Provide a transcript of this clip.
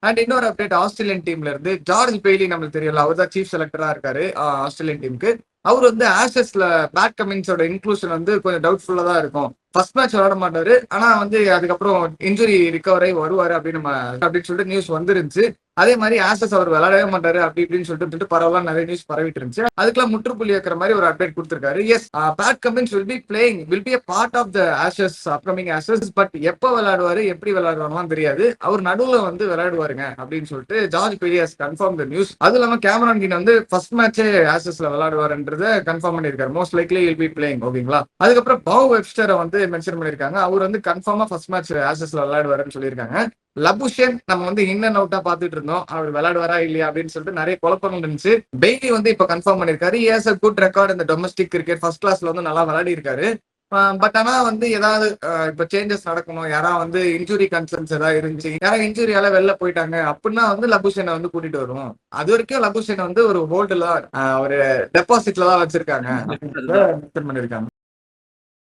And இன்னொரு update Australian டீம்ல இருந்து ஜார்ஜ் பெய்லி நம்மளுக்கு தெரியல, அவர் தான் சீஃப் செலக்டரா இருக்காரு ஆஸ்திரேலியன் டீமுக்கு. அவர் வந்து ஆஷஸ்ல பேட் கமின்ஸோட இன்க்ளூஷன் வந்து கொஞ்சம் டவுட்ஃபுல்லா தான் இருக்கும். ஃபர்ஸ்ட் மேட்ச் விளையாட மாட்டாரு. ஆனா வந்து அதுக்கப்புறம் இன்ஜுரி ரிகவர் ஆகி வருவாரு அப்படின்னு சொல்லிட்டு நியூஸ் வந்துருந்துச்சு. அதே மாதிரி ஆஷஸ் அவர் விளையாடவே மாட்டாரு அப்படி இப்படின்னு சொல்லிட்டு பரவலா நிறைய நியூஸ் பரவிட்டு இருந்துச்சு. அதுக்கெல்லாம் முற்றுப்புள்ளி வைக்கிற மாதிரி ஒரு அப்டேட் கொடுத்திருக்காரு. Yes, Pat Cummins will be a part of the Ashes upcoming Ashes. But எப்ப விளையாடுவாரு எப்படி விளையாடுவாருலாம் தெரியாது. அவர் நடுவுல வந்து விளையாடுவாருங்க அப்படின்னு சொல்லிட்டு ஜார்ஜ் பெரியஸ் கன்ஃபார்ம் த நியூஸ். அது இல்லாம கேமரான் கின் வந்து ஃபர்ஸ்ட் மேட்சே ஆஷஸ்ல விளையாடுவாருன்றத கன்ஃபார்ம் பண்ணிருக்காரு. Most likely will be playing. ஓகேங்களா. அதுக்கப்புறம் பவ் வெப்ஸ்டரை வந்து மென்ஷன் பண்ணிருக்காங்க. அவர் வந்து கன்ஃபார்மா ஃபர்ஸ்ட் மேட்ச் ஆஷஸ்ல விளையாடுவாருன்னு சொல்லியிருக்காங்க. லபுஷேன் நம்ம வந்து இன் அண்ட் அவுட்டா பாத்துட்டு இருந்தோம். அவர் விளையாடுவாரா இல்லையா அப்படின்னு சொல்லிட்டு நிறைய குழப்பங்கள் இருந்துச்சு. பெய்லி வந்து இப்ப கன்ஃபார்ம் பண்ணிருக்காரு. He has a good record இந்த டொமஸ்டிக் கிரிக்கெட். ஃபர்ஸ்ட் கிளாஸ்ல வந்து நல்லா விளையாடி இருக்காரு. பட் ஆனா வந்து ஏதாவது இப்ப சேஞ்சஸ் நடக்கணும், யாராவது வந்து இன்ஜுரி கன்சர்ன்ஸ் ஏதாவது இருந்துச்சு, யாராவது இன்ஜுரியால வெளில போயிட்டாங்க அப்படின்னா வந்து லபுஷனை வந்து கூட்டிட்டு வருவோம். அது வரைக்கும் லபுஷனை வந்து ஒரு ஹோல்டுல ஒரு டெபாசிட்ல தான் வச்சிருக்காங்க அதுதான் பண்ணிருக்காங்க.